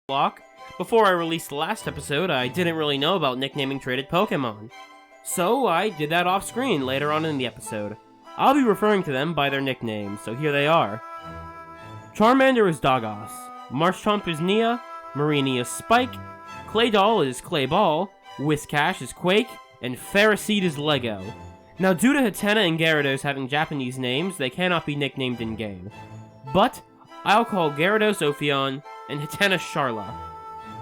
Wonderlocke. Before I released the last episode, I didn't really know about nicknaming traded Pokémon. So I did that off screen later on in the episode. I'll be referring to them by their nicknames, so here they are. Charmander is Dagos, Marshtomp is Nia, Mareanie is Spike, Claydol is Clayball, Whiscash is Quake, and Ferroseed is Lego. Now due to Hatenna and Gyarados having Japanese names, they cannot be nicknamed in-game. But I'll call Gyarados Ophion and Hatenna Charla.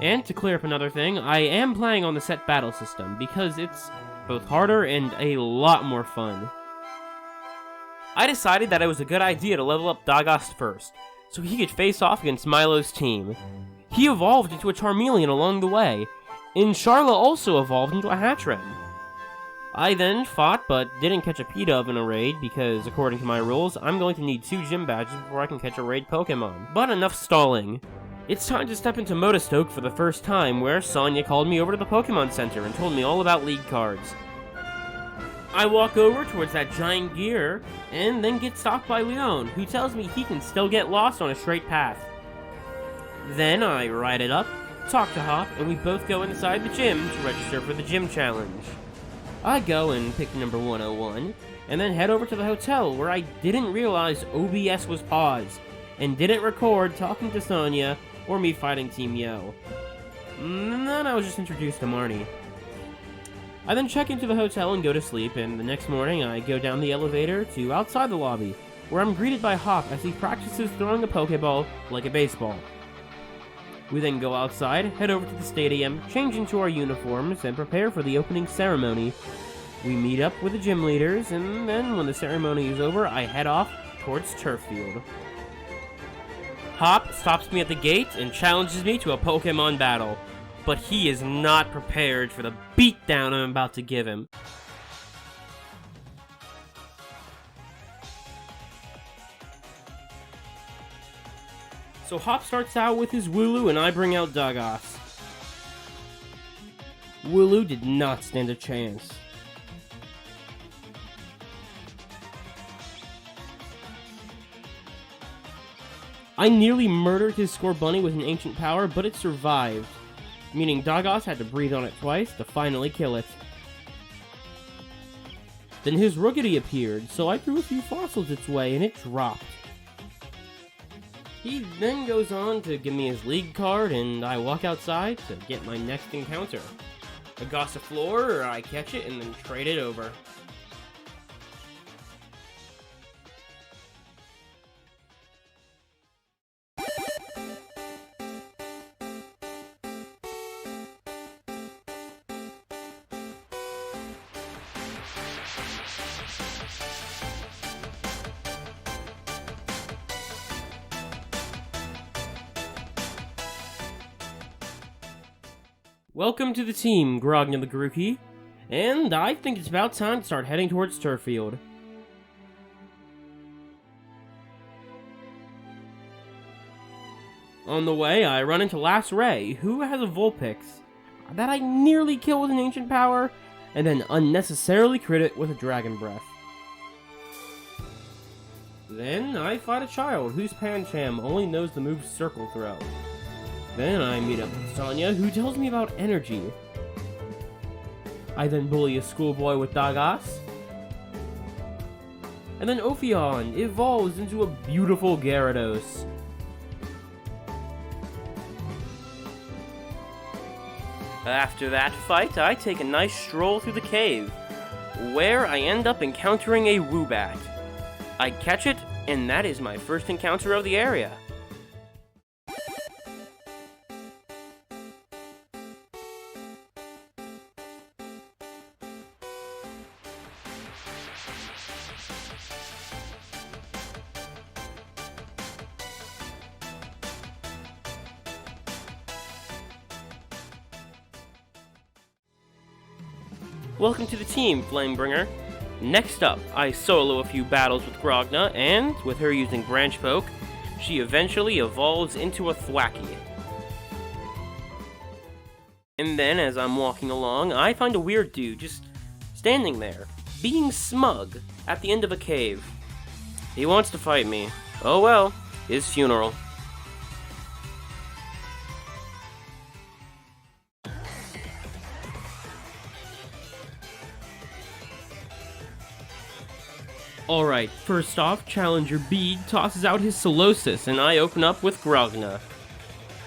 And to clear up another thing, I am playing on the set battle system because it's both harder and a lot more fun. I decided that it was a good idea to level up Dagos first, so he could face off against Milo's team. He evolved into a Charmeleon along the way, and Charla also evolved into a Hattrem. I then fought, but didn't catch a P-Dove in a raid, because according to my rules, I'm going to need 2 gym badges before I can catch a raid Pokemon. But enough stalling. It's time to step into Motostoke for the first time, where Sonia called me over to the Pokemon Center and told me all about League cards. I walk over towards that giant gear, and then get stopped by Leon, who tells me he can still get lost on a straight path. Then I ride it up, talk to Hop, and we both go inside the gym to register for the gym challenge. I go and pick number 101, and then head over to the hotel where I didn't realize OBS was paused, and didn't record talking to Sonia or me fighting Team Yo. And then I was just introduced to Marnie. I then check into the hotel and go to sleep, and the next morning I go down the elevator to outside the lobby, where I'm greeted by Hop as he practices throwing a Pokeball like a baseball. We then go outside, head over to the stadium, change into our uniforms, and prepare for the opening ceremony. We meet up with the gym leaders, and then when the ceremony is over, I head off towards Turffield. Hop stops me at the gate and challenges me to a Pokemon battle, but he is not prepared for the beatdown I'm about to give him. So Hop starts out with his Wooloo and I bring out Dagos. Wooloo did not stand a chance. I nearly murdered his Scorbunny with an ancient power, but it survived, meaning Dagos had to breathe on it twice to finally kill it. Then his Rookity appeared, so I threw a few fossils its way and it dropped. He then goes on to give me his league card, and I walk outside to get my next encounter. A Gossifleur, I catch it and then trade it over. Welcome to the team, Grogna the Grookey, and I think it's about time to start heading towards Turffield. On the way, I run into Lasray, who has a Vulpix that I nearly kill with an ancient power, and then unnecessarily crit it with a Dragon Breath. Then I fight a child whose Pancham only knows the move Circle Throw. Then I meet up with Sonia, who tells me about energy. I then bully a schoolboy with Dagos. And then Ophion evolves into a beautiful Gyarados. After that fight, I take a nice stroll through the cave, where I end up encountering a Woobat. I catch it, and that is my first encounter of the area. Welcome to the team, Flamebringer. Next up, I solo a few battles with Grogna, and, with her using Branch Poke, she eventually evolves into a Thwackey. And then, as I'm walking along, I find a weird dude just standing there, being smug, at the end of a cave. He wants to fight me. Oh well, his funeral. Alright, first off, Challenger Bede tosses out his Solosis, and I open up with Grogna.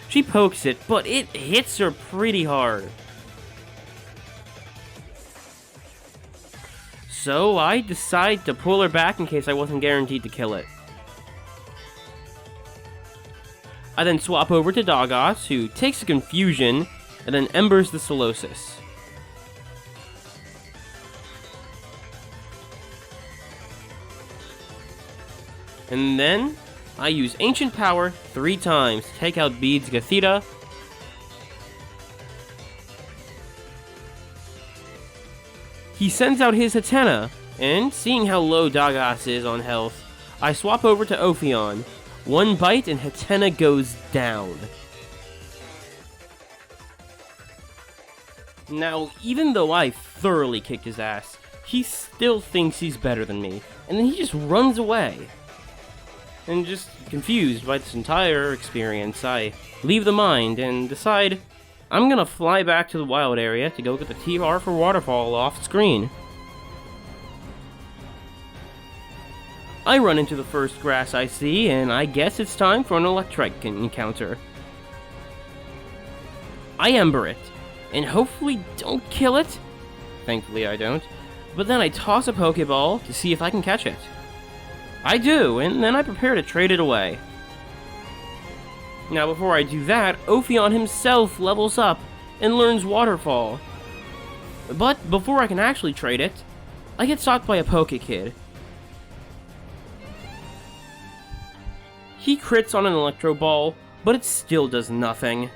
She pokes it, but it hits her pretty hard. So I decide to pull her back in case I wasn't guaranteed to kill it. I then swap over to Dogos, who takes the Confusion, and then embers the Solosis. And then, I use Ancient Power 3 times to take out Bede's Gothita. He sends out his Hatena, and seeing how low Dogos is on health, I swap over to Ophion. One bite and Hatena goes down. Now, even though I thoroughly kicked his ass, he still thinks he's better than me, and then he just runs away. And just confused by this entire experience, I leave the mine and decide I'm gonna fly back to the wild area to go get the TR for Waterfall off screen. I run into the first grass I see, and I guess it's time for an Electric encounter. I Ember it, and hopefully don't kill it. Thankfully I don't. But then I toss a Pokeball to see if I can catch it. I do, and then I prepare to trade it away. Now before I do that, Ophion himself levels up and learns Waterfall. But before I can actually trade it, I get stalked by a Pokekid. He crits on an Electro Ball, but it still does nothing.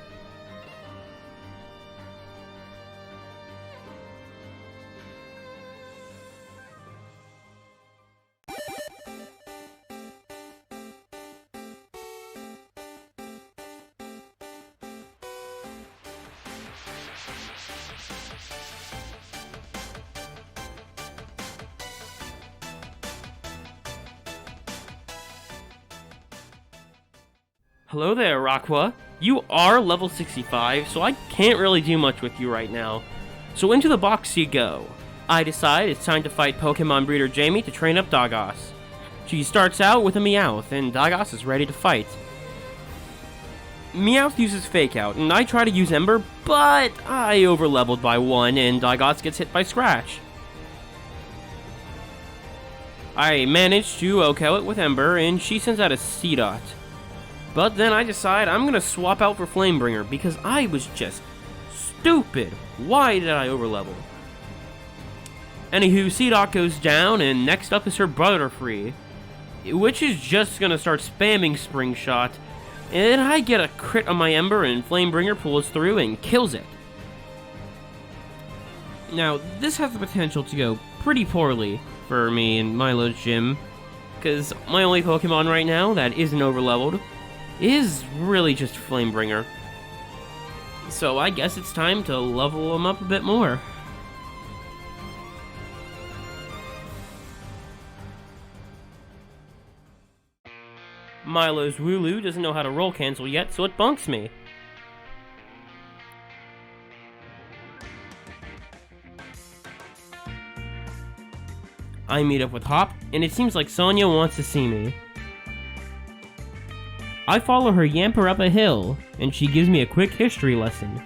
Hello there, Rakwa. You are level 65, so I can't really do much with you right now. So into the box you go. I decide it's time to fight Pokemon breeder Jamie to train up Dogos. She starts out with a Meowth, and Dogos is ready to fight. Meowth uses Fake Out, and I try to use Ember, but I overleveled by 1, and Dogos gets hit by Scratch. I manage to OHKO it with Ember, and she sends out a Seedot. But then I decide I'm gonna swap out for Flamebringer because I was just stupid. Why did I overlevel? Anywho, Seedot goes down, and next up is her Butterfree, which is just gonna start spamming Spring Shot, and I get a crit on my Ember, and Flamebringer pulls through and kills it. Now, this has the potential to go pretty poorly for me in Milo's gym, because my only Pokemon right now that isn't overleveled is really just Flamebringer. So I guess it's time to level him up a bit more. Milo's Wooloo doesn't know how to roll cancel yet, so it bunks me. I meet up with Hop, and it seems like Sonia wants to see me. I follow her Yamper up a hill, and she gives me a quick history lesson.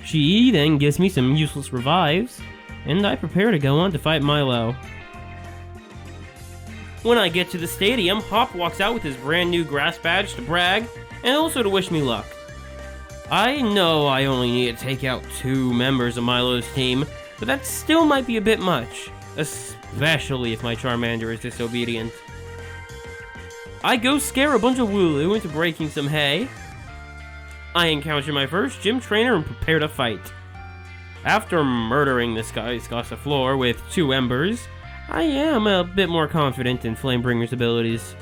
She then gives me some useless revives, and I prepare to go on to fight Milo. When I get to the stadium, Hop walks out with his brand new grass badge to brag, and also to wish me luck. I know I only need to take out 2 members of Milo's team, but that still might be a bit much, especially if my Charmander is disobedient. I go scare a bunch of Wooloo into breaking some hay. I encounter my first gym trainer and prepare to fight. After murdering this guy's Gossifleur with 2 embers, I am a bit more confident in Flamebringer's abilities.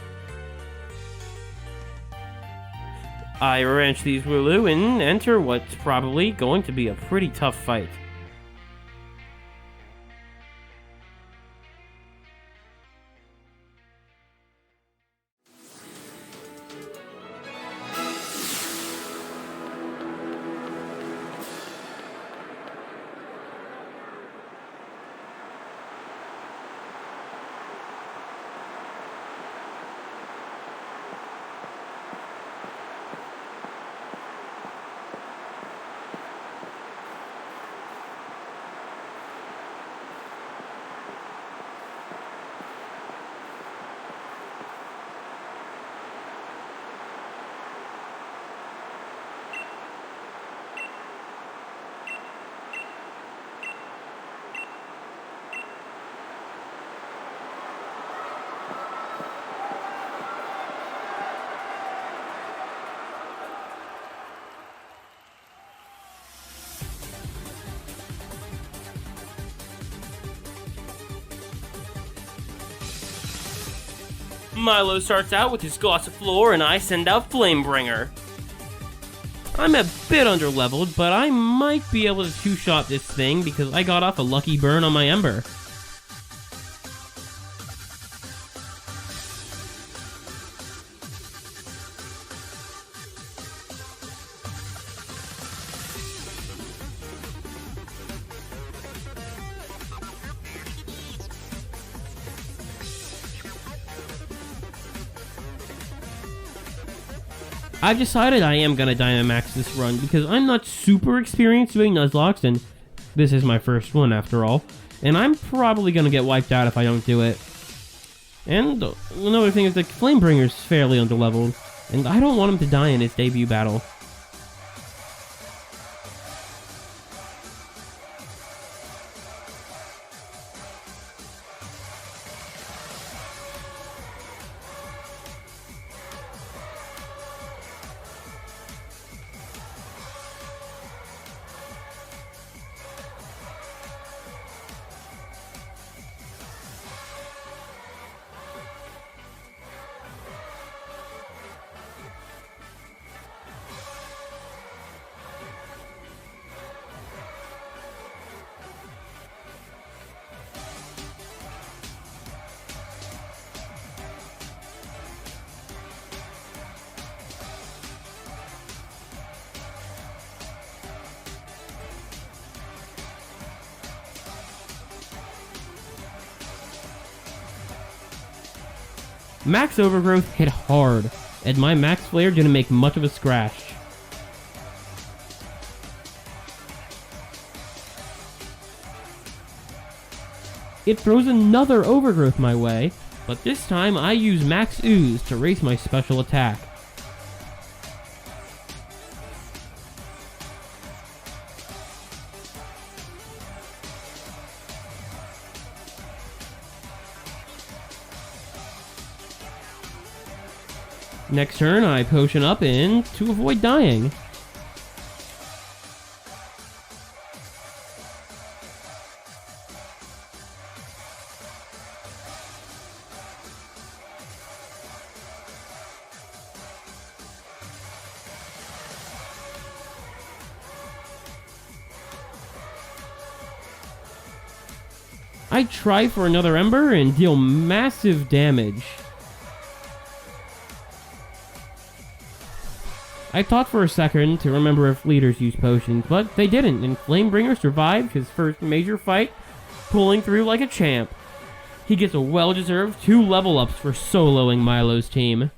I wrench these Wooloo and enter what's probably going to be a pretty tough fight. Milo starts out with his Gossifleur and I send out Flamebringer. I'm a bit underleveled, but I might be able to two-shot this thing because I got off a lucky burn on my Ember. I've decided I am gonna Dynamax this run because I'm not super experienced doing Nuzlockes, and this is my first one after all, and I'm probably gonna get wiped out if I don't do it. And another thing is that Flamebringer's fairly underleveled, and I don't want him to die in his debut battle. Max Overgrowth hit hard, and my Max Flare didn't make much of a scratch. It throws another Overgrowth my way, but this time I use Max Ooze to raise my special attack. Next turn, I potion up in to avoid dying. I try for another Ember and deal massive damage. I thought for a second to remember if leaders use potions, but they didn't, and Flamebringer survived his first major fight, pulling through like a champ. He gets a well-deserved 2 level ups for soloing Milo's team.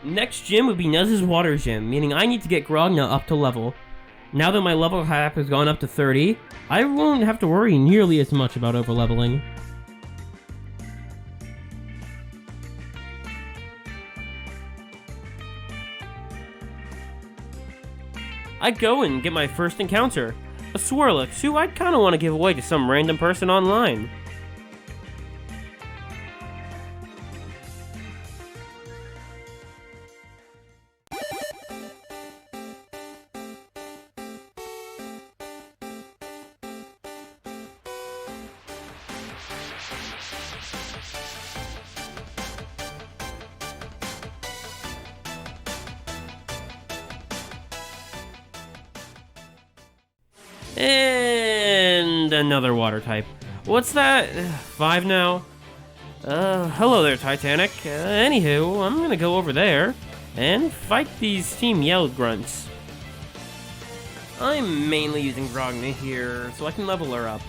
Next gym would be Nez's Water Gym, meaning I need to get Grogna up to level. Now that my level cap has gone up to 30, I won't have to worry nearly as much about overleveling. I go and get my first encounter, a Swirlix, who I kinda want to give away to some random person online. And another water type. What's that? 5 now? Hello there, Titanic. Anywho, I'm gonna go over there and fight these Team Yell grunts. I'm mainly using Grogna here, so I can level her up.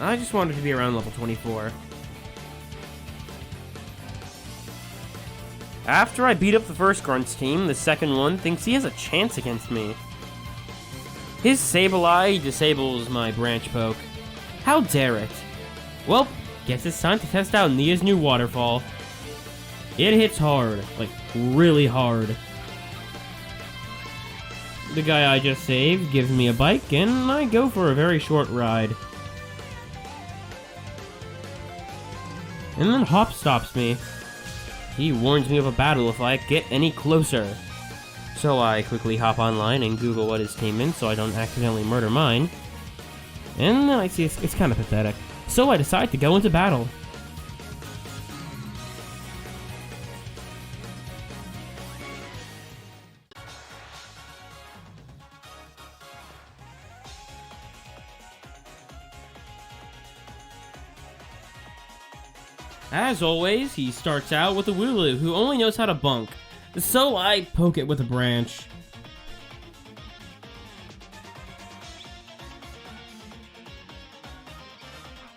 I just wanted to be around level 24. After I beat up the first Grunt's team, the second one thinks he has a chance against me. His Sableye disables my Branch Poke. How dare it? Well, guess it's time to test out Nia's new waterfall. It hits hard, like really hard. The guy I just saved gives me a bike, and I go for a very short ride. And then Hop stops me. He warns me of a battle if I get any closer. So I quickly hop online and Google what his team is so I don't accidentally murder mine. And then I see it's kind of pathetic. So I decide to go into battle. As always, he starts out with a Wooloo who only knows how to bunk, so I poke it with a branch.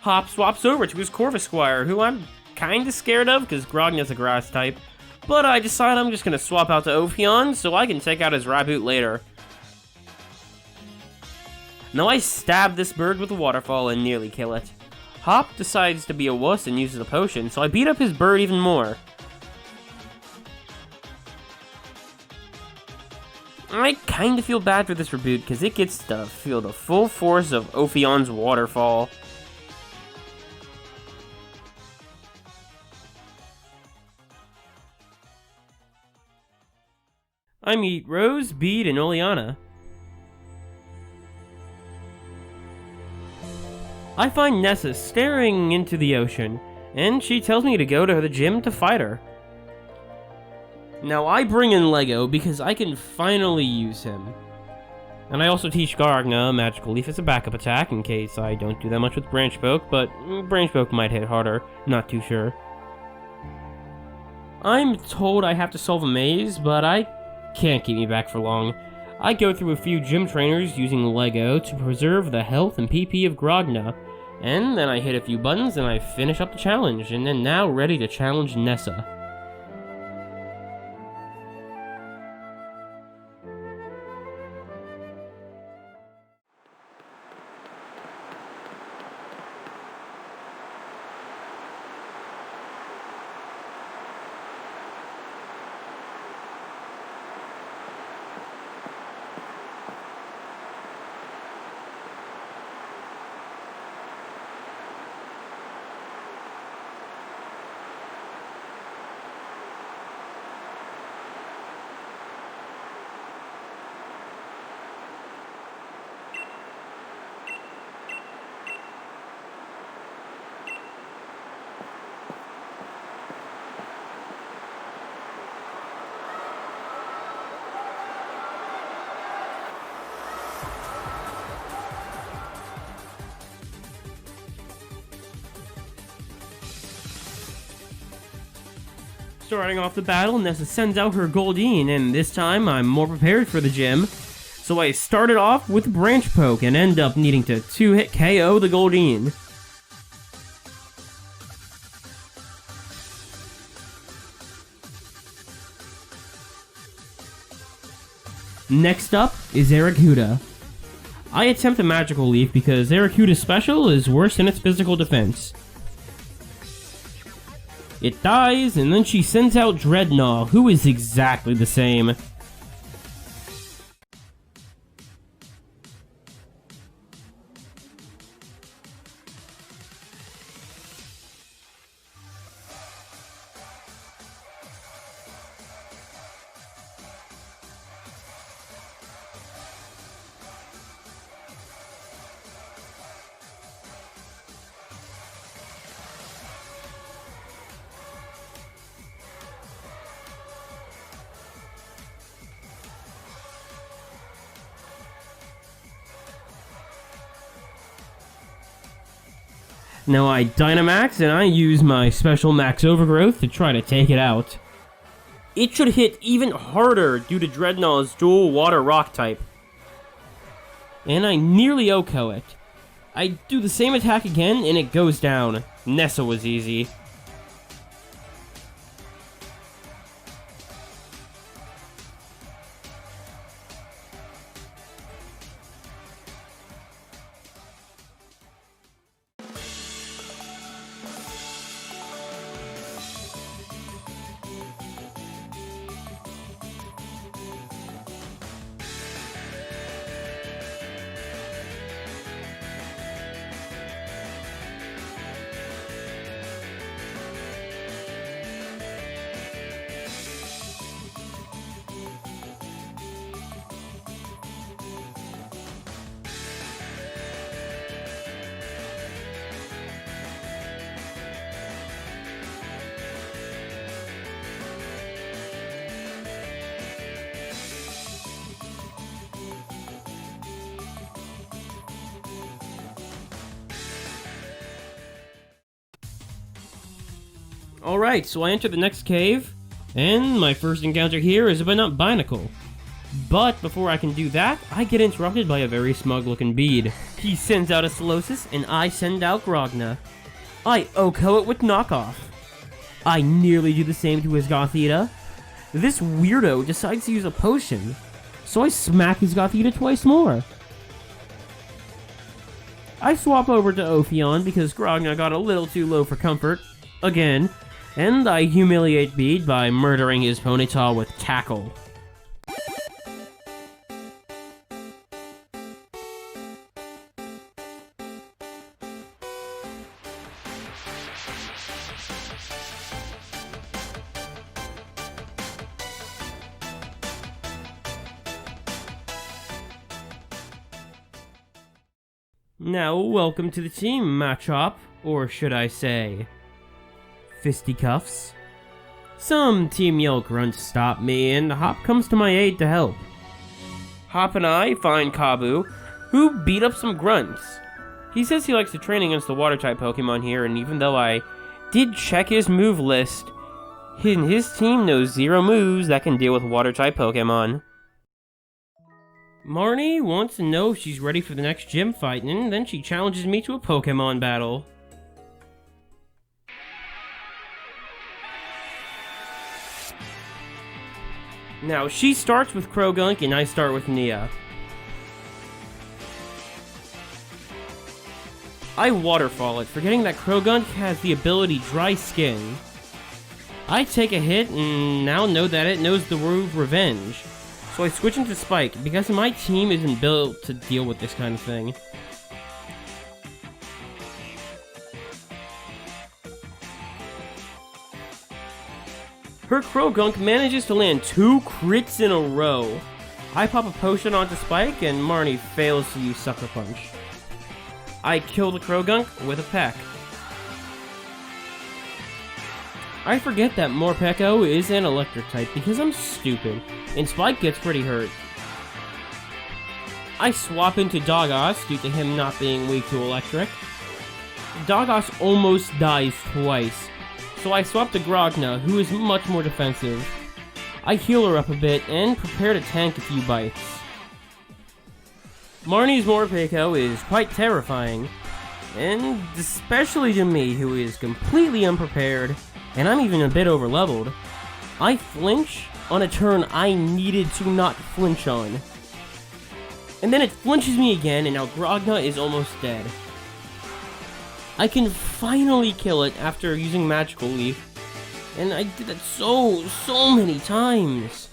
Hop swaps over to his Corvisquire, who I'm kinda scared of because Grogna's a grass type, but I decide I'm just gonna swap out to Ophion so I can take out his Raboot later. Now I stab this bird with a waterfall and nearly kill it. Hop decides to be a wuss and uses a potion, so I beat up his bird even more. I kinda feel bad for this Raboot because it gets to feel the full force of Ophion's waterfall. I meet Rose, Bede, and Oleana. I find Nessa staring into the ocean, and she tells me to go to the gym to fight her. Now I bring in Lego because I can finally use him. And I also teach Gargna Magical Leaf as a backup attack in case I don't do that much with Branch Poke, but Branch Poke might hit harder, not too sure. I'm told I have to solve a maze, but I can't keep me back for long. I go through a few gym trainers using Lego to preserve the health and PP of Grogna, and then I hit a few buttons and I finish up the challenge, and then now ready to challenge Nessa. Starting off the battle, Nessa sends out her Goldeen, and this time I'm more prepared for the gym. So I started off with Branch Poke and end up needing to 2-hit KO the Goldeen. Next up is Arrokuda. I attempt a Magical Leaf because Arrokuda's special is worse than its physical defense. It dies, and then she sends out Dreadnought, who is exactly the same. Now I Dynamax, and I use my special Max Overgrowth to try to take it out. It should hit even harder due to Dreadnought's dual Water Rock type. And I nearly OHKO it. I do the same attack again, and it goes down. Nessa was easy. Alright, so I enter the next cave, and my first encounter here is a Binacle. But before I can do that, I get interrupted by a very smug-looking Bede. He sends out a Solosis, and I send out Grogna. I OHKO it with Knockoff. I nearly do the same to his Gothita. This weirdo decides to use a potion, so I smack his Gothita twice more. I swap over to Ophion because Grogna got a little too low for comfort, again, and I humiliate Bede by murdering his Ponyta with Tackle. Now, welcome to the team, Machop, or should I say, Fisticuffs. Some Team Yell grunts stop me, and Hop comes to my aid to help. Hop and I find Kabu, who beat up some grunts. He says he likes to train against the Water-type Pokemon here, and even though I did check his move list, his team knows 0 moves that can deal with Water-type Pokemon. Marnie wants to know if she's ready for the next gym fight, and then she challenges me to a Pokemon battle. Now, she starts with Croagunk, and I start with Nia. I Waterfall it, forgetting that Croagunk has the ability Dry Skin. I take a hit, and now know that it knows the move Revenge. So I switch into Spike, because my team isn't built to deal with this kind of thing. Her Croagunk manages to land 2 crits in a row. I pop a potion onto Spike, and Marnie fails to use Sucker Punch. I kill the Croagunk with a Peck. I forget that Morpeko is an electric type because I'm stupid, and Spike gets pretty hurt. I swap into Doggos due to him not being weak to electric. Doggos almost dies twice, so I swap to Grogna, who is much more defensive. I heal her up a bit and prepare to tank a few bites. Marnie's Morpeko is quite terrifying, and especially to me, who is completely unprepared, and I'm even a bit overleveled. I flinch on a turn I needed to not flinch on. And then it flinches me again, and now Grogna is almost dead. I can finally kill it after using Magical Leaf, and I did that so many times.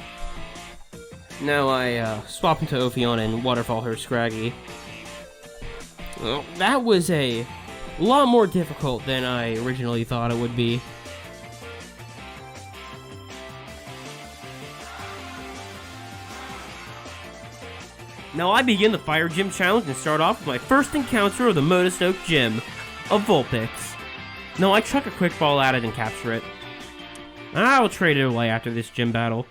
Now I swap into Ophion and Waterfall her Scraggy. Well, that was a lot more difficult than I originally thought it would be. Now I begin the Fire Gym Challenge and start off with my first encounter of the Motostoke Gym, a Vulpix. Now I chuck a Quick Ball at it and capture it. I'll trade it away after this gym battle.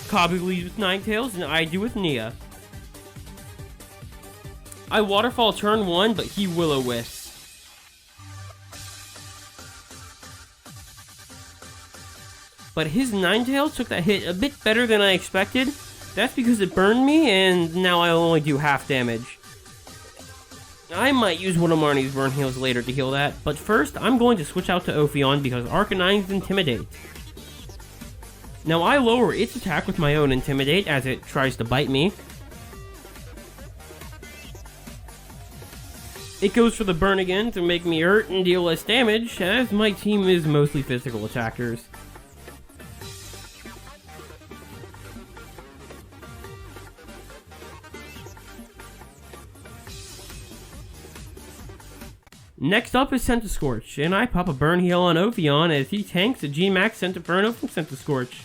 Kabu leads with Ninetales, and I do with Nia. I Waterfall turn 1, but he Will-O-Wisp. But his Ninetales took that hit a bit better than I expected. That's because it burned me, and now I only do half damage. I might use one of Marnie's burn heals later to heal that, but first I'm going to switch out to Ophion because Arcanine's Intimidate. Now I lower its attack with my own Intimidate as it tries to bite me. It goes for the burn again to make me hurt and deal less damage, as my team is mostly physical attackers. Next up is Scorch, and I pop a burn heal on Ophion as he tanks a G-Max Centinferno from Scorch.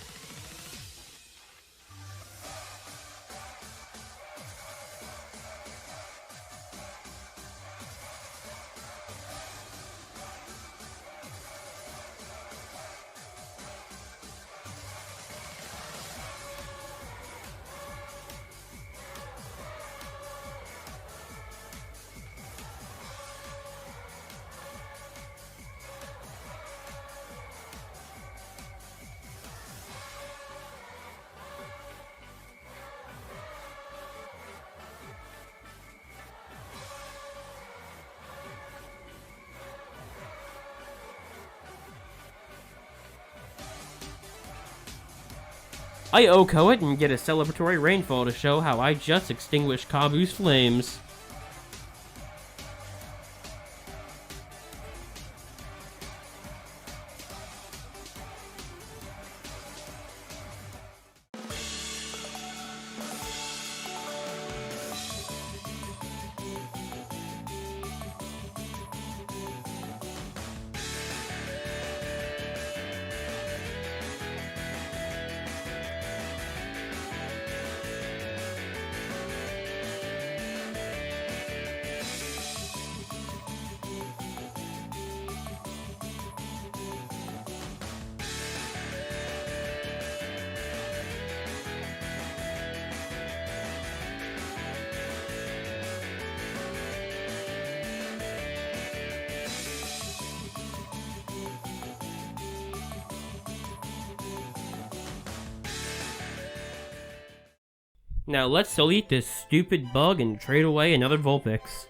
I OHKO it and get a celebratory rainfall to show how I just extinguished Kabu's flames. Now let's delete this stupid bug and trade away another Vulpix.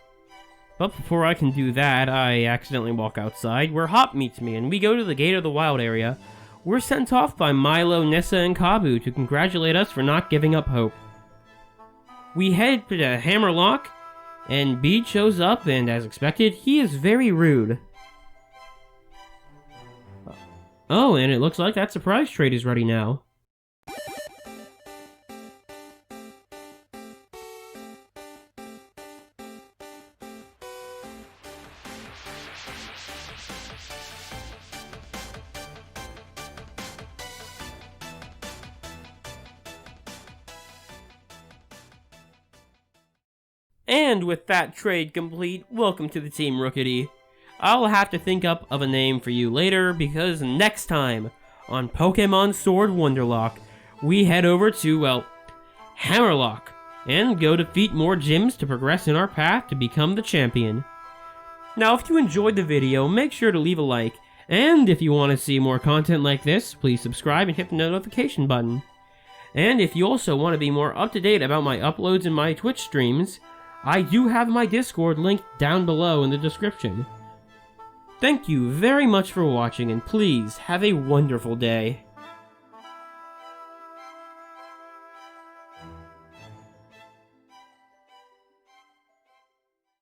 But before I can do that, I accidentally walk outside, where Hop meets me, and we go to the Gate of the Wild area. We're sent off by Milo, Nessa, and Kabu to congratulate us for not giving up hope. We head to the Hammerlock, and Bede shows up, and as expected, he is very rude. Oh, and it looks like that surprise trade is ready now. And with that trade complete, welcome to the Team Rookity. I'll have to think up of a name for you later, because next time on Pokemon Sword Wonderlocke, we head over to, well, Hammerlock, and go defeat more gyms to progress in our path to become the champion. Now, if you enjoyed the video, make sure to leave a like, and if you want to see more content like this, please subscribe and hit the notification button. And if you also want to be more up to date about my uploads and my Twitch streams, I do have my Discord linked down below in the description. Thank you very much for watching, and please have a wonderful day.